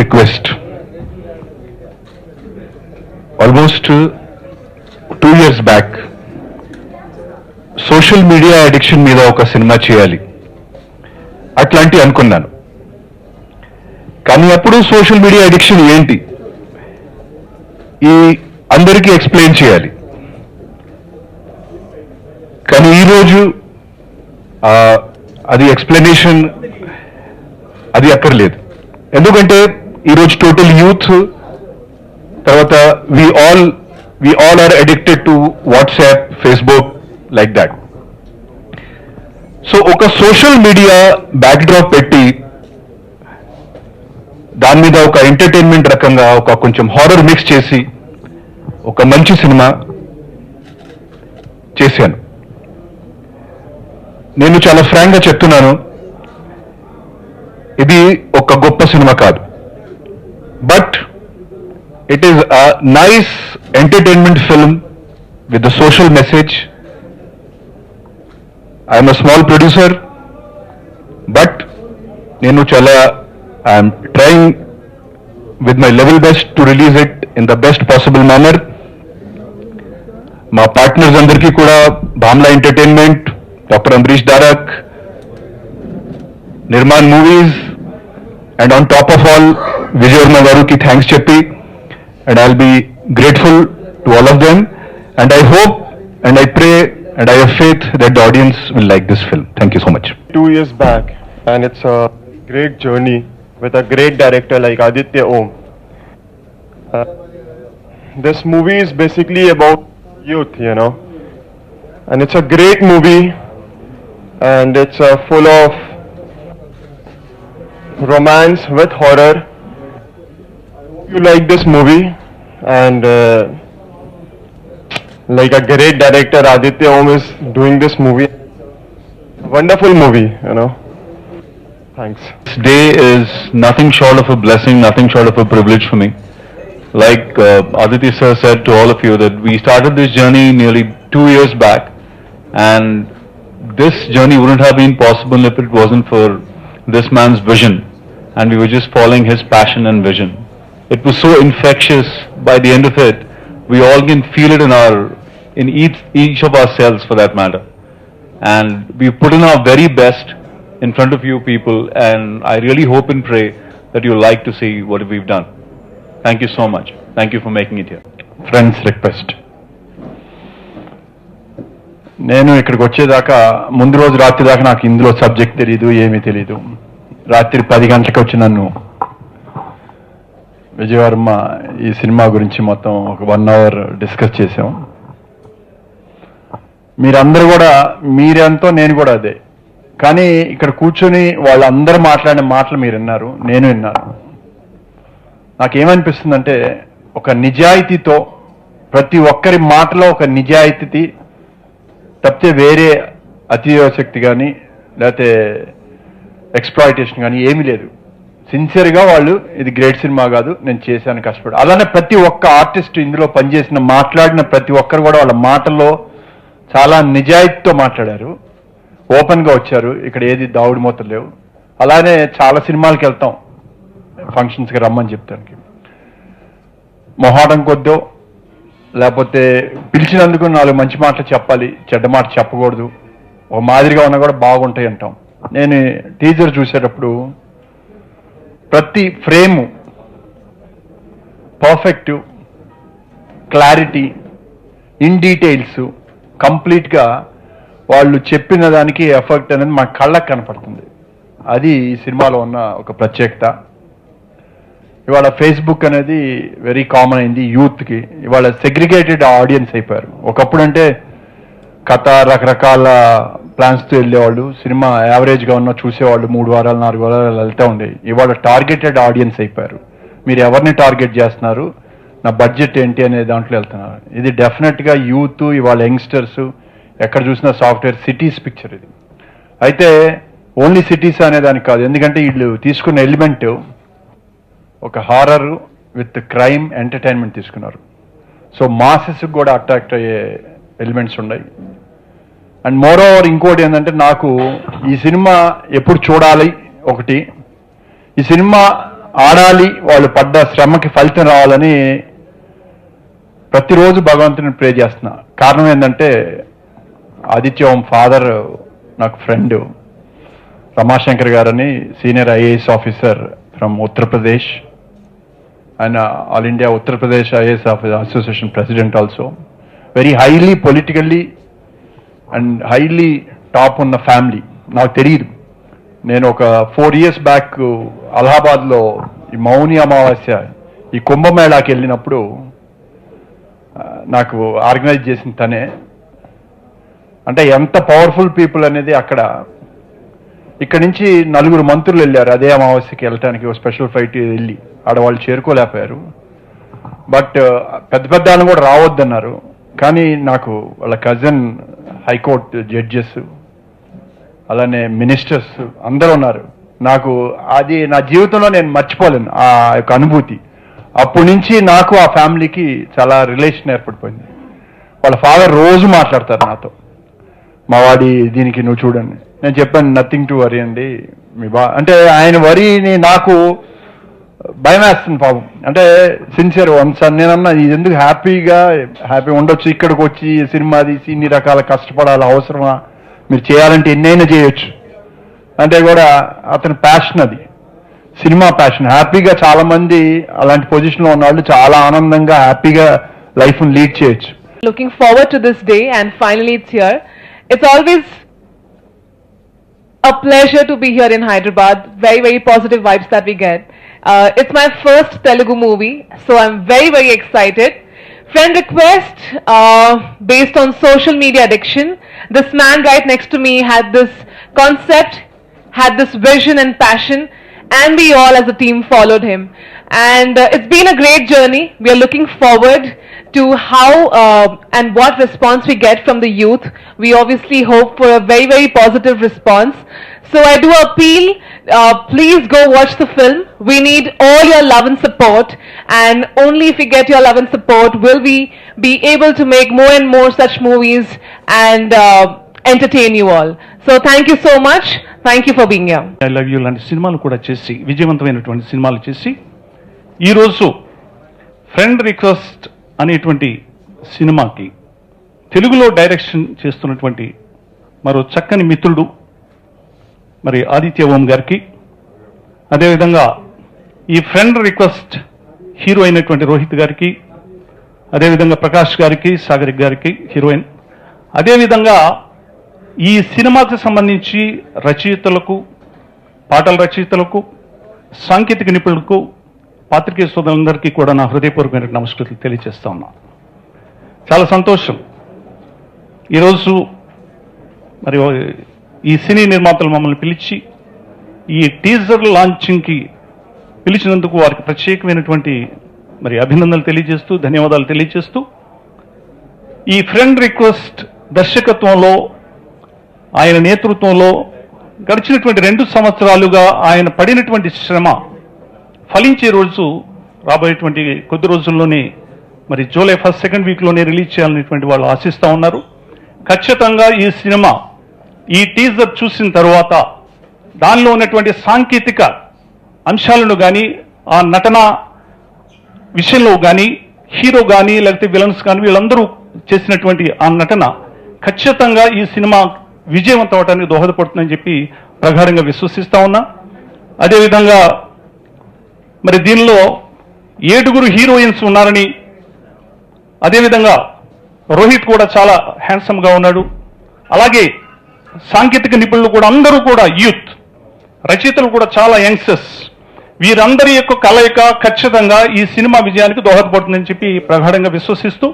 request. Almost 2 years back, social media addiction మీద ఒక cinema చేయాలి అట్లాంటి అనుకున్నాను. కానీ అప్పుడు సోషల్ మీడియా అడిక్షన్ ఏంటి ఈ అందరికీ ఎక్స్ప్లెయిన్ చేయాలి. కానీ ఈరోజు అది ఎక్స్ప్లెనేషన్ అది అక్కర్లేదు. ఎందుకంటే ఈరోజు టోటల్ యూత్ తర్వాత we all are addicted to WhatsApp, Facebook, like that. So ఒక సోషల్ మీడియా బ్యాక్డ్రాప్ పెట్టి దాని మీద ఒక ఎంటర్టైన్మెంట్ రకంగా ఒక కొంచెం హారర్ మిక్స్ చేసి ఒక మంచి సినిమా చేశాను. నేను చాలా ఫ్రాంక్గా చెప్తున్నాను, ఇది ఒక గొప్ప సినిమా కాదు, but it is a nice entertainment film with the social message. I'm a small producer, but నేను చాలా I'm trying with my level best to release it in the best possible manner. మా partners అందరికీ కూడా Bhamla entertainment, doctor Ambarish Darak, Nirman movies, and on top of all Vijay Varma గారికి thanks చెప్పి, and I'll be grateful to all of them, and I hope and I pray and I have faith that the audience will like this film. Thank you so much. 2 years back, and it's a great journey with a great director like Aditya Om. This movie is basically about youth, you know, and it's a great movie, and it's full of romance with horror. You like this movie, and like a great director Aditya Om is doing this movie. Wonderful movie, you know. Thanks. This day is nothing short of a blessing, nothing short of a privilege for me. Like Aditya sir said to all of you, that we started this journey nearly 2 years back, and this journey wouldn't have been possible if it wasn't for this man's vision, and we were just following his passion and vision. It was so infectious. By the end of it, we all can feel it in each of ourselves, for that matter. And we put in our very best in front of you people, and I really hope and pray that you like to see what we've done. Thank you so much. Thank you for making it here. Friends request. నేను ఇక్కడికి వచ్చేదాకా ముందు రోజు రాత్రి దాకా నాకు ఇందులో subject తెలీదు, ఏమీ తెలీదు. రాత్రి 10 గంటలకు వచ్చి నన్ను విజయవర్మ ఈ సినిమా గురించి మొత్తం ఒక 1 అవర్ డిస్కస్ చేసాం. మీరందరూ కూడా మీరెంతో నేను కూడా అదే. కానీ ఇక్కడ కూర్చొని వాళ్ళందరూ మాట్లాడిన మాటలు మీరు విన్నారు, నేను విన్నాను. నాకేమనిపిస్తుందంటే ఒక నిజాయితీతో, ప్రతి ఒక్కరి మాటలో ఒక నిజాయితీ తప్పితే వేరే అతిశక్తి కానీ లేకపోతే ఎక్స్ప్లాయిటేషన్ కానీ ఏమీ లేదు. సిన్సియర్గా వాళ్ళు ఇది గ్రేట్ సినిమా కాదు, నేను చేశాను కష్టపడి. అలానే ప్రతి ఒక్క ఆర్టిస్ట్ ఇందులో పనిచేసిన మాట్లాడిన ప్రతి ఒక్కరు కూడా వాళ్ళ మాటల్లో చాలా నిజాయితీతో మాట్లాడారు, ఓపెన్గా వచ్చారు. ఇక్కడ ఏది దావుడు మూతలు లేవు. అలానే చాలా సినిమాలకు వెళ్తాం, ఫంక్షన్స్కి రమ్మని చెప్తానికి మొహాటం కొద్దో లేకపోతే పిలిచినందుకు 4 మంచి మాటలు చెప్పాలి, చెడ్డ మాట చెప్పకూడదు, ఒక మాదిరిగా ఉన్నా కూడా బాగుంటాయి అంటాం. నేను టీజర్ చూసేటప్పుడు ప్రతి frame perfect, clarity, in details, కంప్లీట్గా వాళ్ళు చెప్పిన దానికి ఎఫెక్ట్ అనేది మా కళ్ళకు కనపడుతుంది. అది ఈ సినిమాలో ఉన్న ఒక ప్రత్యేకత. ఇవాళ ఫేస్బుక్ అనేది వెరీ కామన్ అయింది యూత్కి. ఇవాళ సెగ్రిగేటెడ్ ఆడియన్స్ అయిపోయారు. ఒకప్పుడు అంటే కథ రకరకాల ప్లాన్స్తో వెళ్ళేవాళ్ళు, సినిమా యావరేజ్గా ఉన్న చూసేవాళ్ళు 3 వారాలు 4 వారాలు వెళ్తూ ఉండేవి. ఇవాళ టార్గెటెడ్ ఆడియన్స్ అయిపోయారు. మీరు ఎవరిని టార్గెట్ చేస్తున్నారు, నా బడ్జెట్ ఏంటి అనే దాంట్లో వెళ్తున్నారు. ఇది డెఫినెట్గా యూత్, ఇవాళ యంగ్స్టర్స్ ఎక్కడ చూసినా సాఫ్ట్వేర్ సిటీస్ పిక్చర్ ఇది. అయితే ఓన్లీ సిటీస్ అనే దానికి కాదు, ఎందుకంటే వీళ్ళు తీసుకున్న ఎలిమెంట్ ఒక హారర్ విత్ క్రైమ్ ఎంటర్టైన్మెంట్ తీసుకున్నారు. సో మాసెస్కి కూడా అట్రాక్ట్ అయ్యే ఎలిమెంట్స్ ఉన్నాయి. అండ్ మోర్ ఓవర్ ఇంకోటి ఏంటంటే, నాకు ఈ సినిమా ఎప్పుడు చూడాలి ఒకటి, ఈ సినిమా ఆడాలి, వాళ్ళు పడ్డ శ్రమకి ఫలితం రావాలని ప్రతిరోజు భగవంతుని ప్రే చేస్తున్నా. కారణం ఏంటంటే ఆదిత్య ఓం ఫాదర్ నాకు ఫ్రెండ్ రమాశంకర్ గారని senior IAS officer from Uttar Pradesh. ఆయన all India Uttar Pradesh IAS association president also. Very highly politically and highly top ఉన్న ఫ్యామిలీ. నాకు తెలియదు, నేను ఒక 4 years బ్యాక్ అలహాబాద్లో ఈ మౌని అమావాస్య ఈ కుంభమేళాకి వెళ్ళినప్పుడు నాకు ఆర్గనైజ్ చేసిన తనే. అంటే ఎంత పవర్ఫుల్ పీపుల్ అనేది అక్కడ. ఇక్కడ నుంచి 4 మంత్రులు వెళ్ళారు అదే అమావాస్యకి వెళ్ళటానికి, స్పెషల్ ఫ్లైట్ వెళ్ళి ఆడవాళ్ళు చేరుకోలేకపోయారు. బట్ పెద్ద పెద్ద వాళ్ళు కూడా రావద్దన్నారు. కానీ నాకు వాళ్ళ కజిన్ హైకోర్టు జడ్జెస్ అలానే మినిస్టర్స్ అందరూ ఉన్నారు. నాకు అది నా జీవితంలో నేను మర్చిపోలేను ఆ యొక్క అనుభూతి. అప్పటి నుంచి నాకు ఆ ఫ్యామిలీకి చాలా రిలేషన్ ఏర్పడిపోయింది. వాళ్ళ ఫాదర్ రోజు మాట్లాడతారు నాతో, మా వాడి దీనికి నువ్వు చూడండి. నేను చెప్పాను నథింగ్ టు వరీ అండి మీ అంటే ఆయన వరీని నాకు భయం వేస్తుంది పాపం. అంటే సిన్సియర్ వన్స్ నేనన్నా ఇది ఎందుకు హ్యాపీ ఉండొచ్చు, ఇక్కడికి వచ్చి సినిమా తీసి ఇన్ని రకాల కష్టపడాలి అవసరమా, మీరు చేయాలంటే ఎన్నైనా చేయొచ్చు అంటే కూడా అతని ప్యాషన్, అది సినిమా ప్యాషన్. హ్యాపీగా చాలా మంది అలాంటి పొజిషన్లో ఉన్న వాళ్ళు చాలా ఆనందంగా హ్యాపీగా లైఫ్ని లీడ్ చేయొచ్చు. Looking forward to this day and finally it's here. It's always a pleasure to be here in Hyderabad. Very, very positive vibes that we get. It's my first Telugu movie, so I'm very, very excited. Friend request, based on social media addiction. This man right next to me had this concept, had this vision and passion, and we all as a team followed him. And it's been a great journey. We are looking forward to how and what response we get from the youth. We obviously hope for a very, very positive response. So I do appeal, please go watch the film. We need all your love and support, and only if we get your love and support will we be able to make more and more such movies and entertain you all. So thank you so much. Thank you for being here. I love you లాంటి సినిమాలు కూడా చేసి విజయవంతమైనటువంటి సినిమాలు చేసి ఈరోజు friend request అనేటువంటి సినిమాకి తెలుగులో డైరెక్షన్ చేస్తున్నటువంటి మరో చక్కని మిత్రుడు మరి ఆదిత్య ఓం గారికి, అదేవిధంగా ఈ ఫ్రెండ్ రిక్వెస్ట్ హీరో అయినటువంటి రోహిత్ గారికి, అదేవిధంగా ప్రకాష్ గారికి, సాగరిక్ గారికి హీరోయిన్, అదేవిధంగా ఈ సినిమాకి సంబంధించి రచయితలకు, పాటల రచయితలకు, సాంకేతిక నిపుణులకు, పాత్రికేయ సోదరులందరికీ కూడా నా హృదయపూర్వకమైన నమస్కృతులు తెలియజేస్తా ఉన్నా. చాలా సంతోషం ఈరోజు మరి ఈ సినీ నిర్మాతలు మమ్మల్ని పిలిచి ఈ టీజర్ లాంచింగ్కి పిలిచినందుకు వారికి ప్రత్యేకమైనటువంటి మరి అభినందనలు తెలియజేస్తూ, ధన్యవాదాలు తెలియజేస్తూ, ఈ ఫ్రెండ్ రిక్వెస్ట్ దర్శకత్వంలో ఆయన నేతృత్వంలో గడిచినటువంటి 2 సంవత్సరాలుగా ఆయన పడినటువంటి శ్రమ ఫలించే రోజు రాబోయేటువంటి కొద్ది రోజుల్లోనే మరి జూలై 1st, 2nd వీక్లోనే రిలీజ్ చేయాలనేటువంటి వాళ్ళు ఆశిస్తూ ఉన్నారు. ఖచ్చితంగా ఈ సినిమా ఈ టీజర్ చూసిన తర్వాత దానిలో ఉన్నటువంటి సాంకేతిక అంశాలను కానీ, ఆ నటన విషయంలో కానీ, హీరో కానీ లేకపోతే విలన్స్ కానీ వీళ్ళందరూ చేసినటువంటి ఆ నటన ఖచ్చితంగా ఈ సినిమా విజయవంతం అవడానికి దోహదపడుతుందని చెప్పి ప్రగాఢంగా విశ్వసిస్తా ఉన్నా. అదేవిధంగా మరి దీనిలో 7 హీరోయిన్స్ ఉన్నారని, అదేవిధంగా రోహిత్ కూడా చాలా హ్యాండ్సమ్గా ఉన్నాడు. అలాగే సాంకేతిక నిపుణులు కూడా అందరూ కూడా యూత్, రచయితలు కూడా చాలా యంగ్స్టర్స్. వీరందరి యొక్క కలయిక ఖచ్చితంగా ఈ సినిమా విజయానికి దోహదపడుతుందని చెప్పి ప్రగాఢంగా విశ్వసిస్తూ